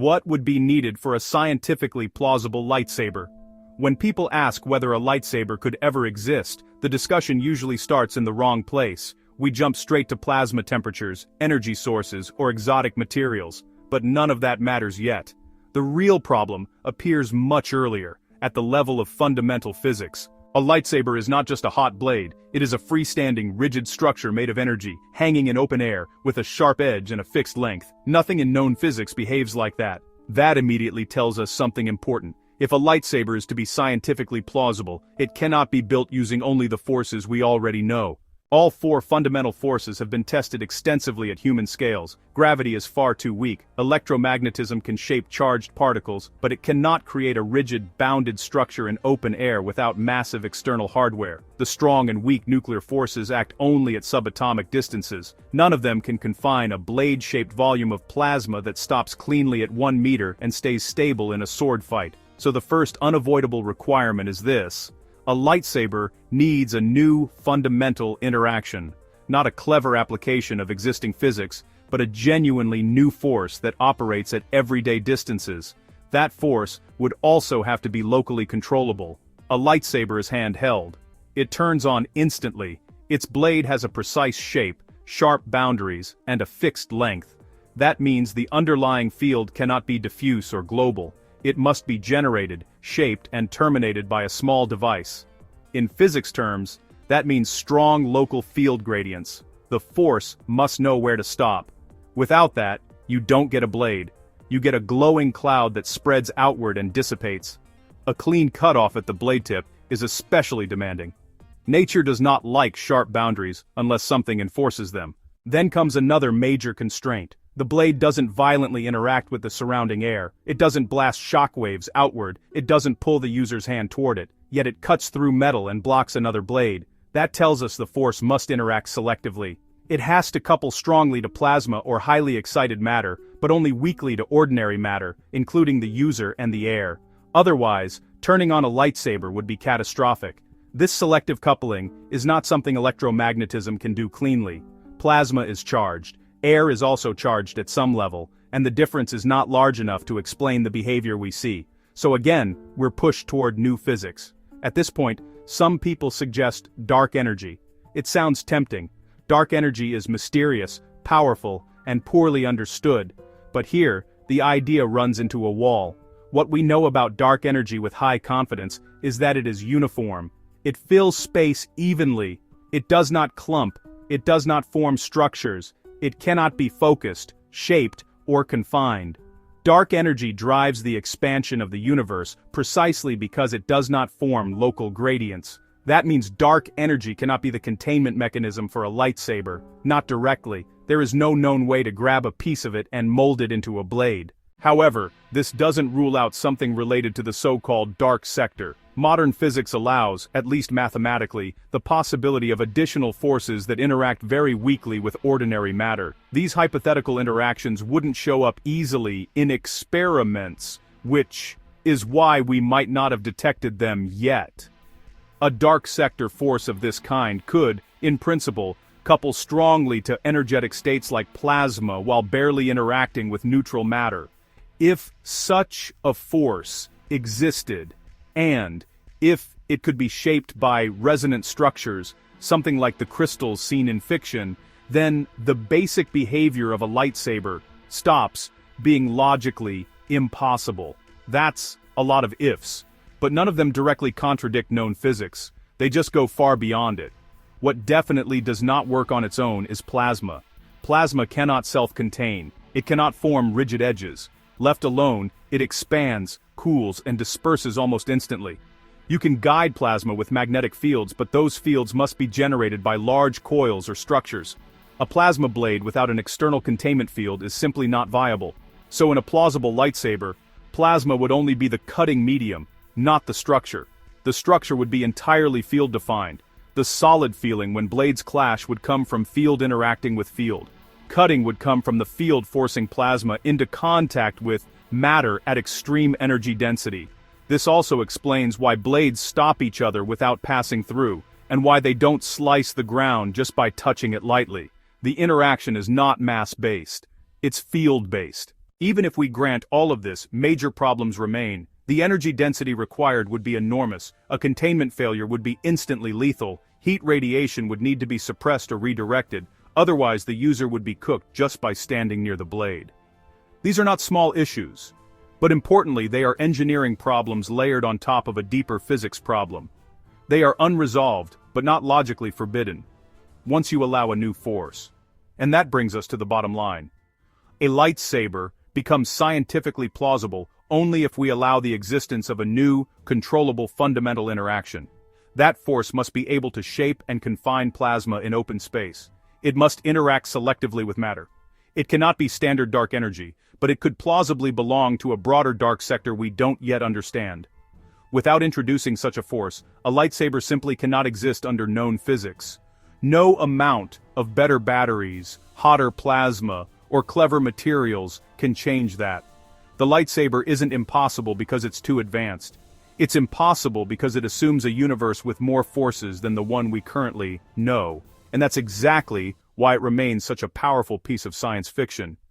What would be needed for a scientifically plausible lightsaber? When people ask whether a lightsaber could ever exist, the discussion usually starts in the wrong place. We jump straight to plasma temperatures, energy sources, or exotic materials, but none of that matters yet. The real problem appears much earlier, at the level of fundamental physics. A lightsaber is not just a hot blade, it is a freestanding, rigid structure made of energy, hanging in open air, with a sharp edge and a fixed length. Nothing in known physics behaves like that. That immediately tells us something important. If a lightsaber is to be scientifically plausible, it cannot be built using only the forces we already know. All four fundamental forces have been tested extensively at human scales. Gravity is far too weak. Electromagnetism can shape charged particles, but it cannot create a rigid, bounded structure in open air without massive external hardware. The strong and weak nuclear forces act only at subatomic distances. None of them can confine a blade-shaped volume of plasma that stops cleanly at 1 meter and stays stable in a sword fight. So the first unavoidable requirement is this. A lightsaber needs a new fundamental interaction, not a clever application of existing physics, but a genuinely new force that operates at everyday distances. That force would also have to be locally controllable. A lightsaber is handheld. It turns on instantly. Its blade has a precise shape, sharp boundaries, and a fixed length. That means the underlying field cannot be diffuse or global. It must be generated, shaped, and terminated by a small device. In physics terms, that means strong local field gradients. The force must know where to stop. Without that, you don't get a blade. You get a glowing cloud that spreads outward and dissipates. A clean cutoff at the blade tip is especially demanding. Nature does not like sharp boundaries unless something enforces them. Then comes another major constraint. The blade doesn't violently interact with the surrounding air, it doesn't blast shockwaves outward, it doesn't pull the user's hand toward it, yet it cuts through metal and blocks another blade. That tells us the force must interact selectively. It has to couple strongly to plasma or highly excited matter, but only weakly to ordinary matter, including the user and the air. Otherwise, turning on a lightsaber would be catastrophic. This selective coupling is not something electromagnetism can do cleanly. Plasma is charged. Air is also charged at some level, and the difference is not large enough to explain the behavior we see. So again, we're pushed toward new physics. At this point, some people suggest dark energy. It sounds tempting. Dark energy is mysterious, powerful, and poorly understood. But here, the idea runs into a wall. What we know about dark energy with high confidence is that it is uniform. It fills space evenly. It does not clump. It does not form structures. It cannot be focused, shaped, or confined. Dark energy drives the expansion of the universe precisely because it does not form local gradients. That means dark energy cannot be the containment mechanism for a lightsaber, not directly. There is no known way to grab a piece of it and mold it into a blade. However, this doesn't rule out something related to the so-called dark sector. Modern physics allows, at least mathematically, the possibility of additional forces that interact very weakly with ordinary matter. These hypothetical interactions wouldn't show up easily in experiments, which is why we might not have detected them yet. A dark sector force of this kind could, in principle, couple strongly to energetic states like plasma while barely interacting with neutral matter. If such a force existed, and if it could be shaped by resonant structures, something like the crystals seen in fiction, then the basic behavior of a lightsaber stops being logically impossible. That's a lot of ifs, but none of them directly contradict known physics. They just go far beyond it. What definitely does not work on its own is plasma. Plasma cannot self-contain. It cannot form rigid edges. Left alone, it expands, cools, and disperses almost instantly. You can guide plasma with magnetic fields, but those fields must be generated by large coils or structures. A plasma blade without an external containment field is simply not viable. So in a plausible lightsaber, plasma would only be the cutting medium, not the structure. The structure would be entirely field-defined. The solid feeling when blades clash would come from field interacting with field. Cutting would come from the field forcing plasma into contact with matter at extreme energy density. This also explains why blades stop each other without passing through, and why they don't slice the ground just by touching it lightly. The interaction is not mass-based. It's field-based. Even if we grant all of this, major problems remain. The energy density required would be enormous, a containment failure would be instantly lethal, heat radiation would need to be suppressed or redirected, otherwise the user would be cooked just by standing near the blade. These are not small issues. But importantly, they are engineering problems layered on top of a deeper physics problem. They are unresolved, but not logically forbidden. Once you allow a new force. And that brings us to the bottom line. A lightsaber becomes scientifically plausible only if we allow the existence of a new, controllable fundamental interaction. That force must be able to shape and confine plasma in open space. It must interact selectively with matter. It cannot be standard dark energy, but it could plausibly belong to a broader dark sector we don't yet understand. Without introducing such a force, a lightsaber simply cannot exist under known physics. No amount of better batteries, hotter plasma, or clever materials can change that. The lightsaber isn't impossible because it's too advanced. It's impossible because it assumes a universe with more forces than the one we currently know. And that's exactly why it remains such a powerful piece of science fiction.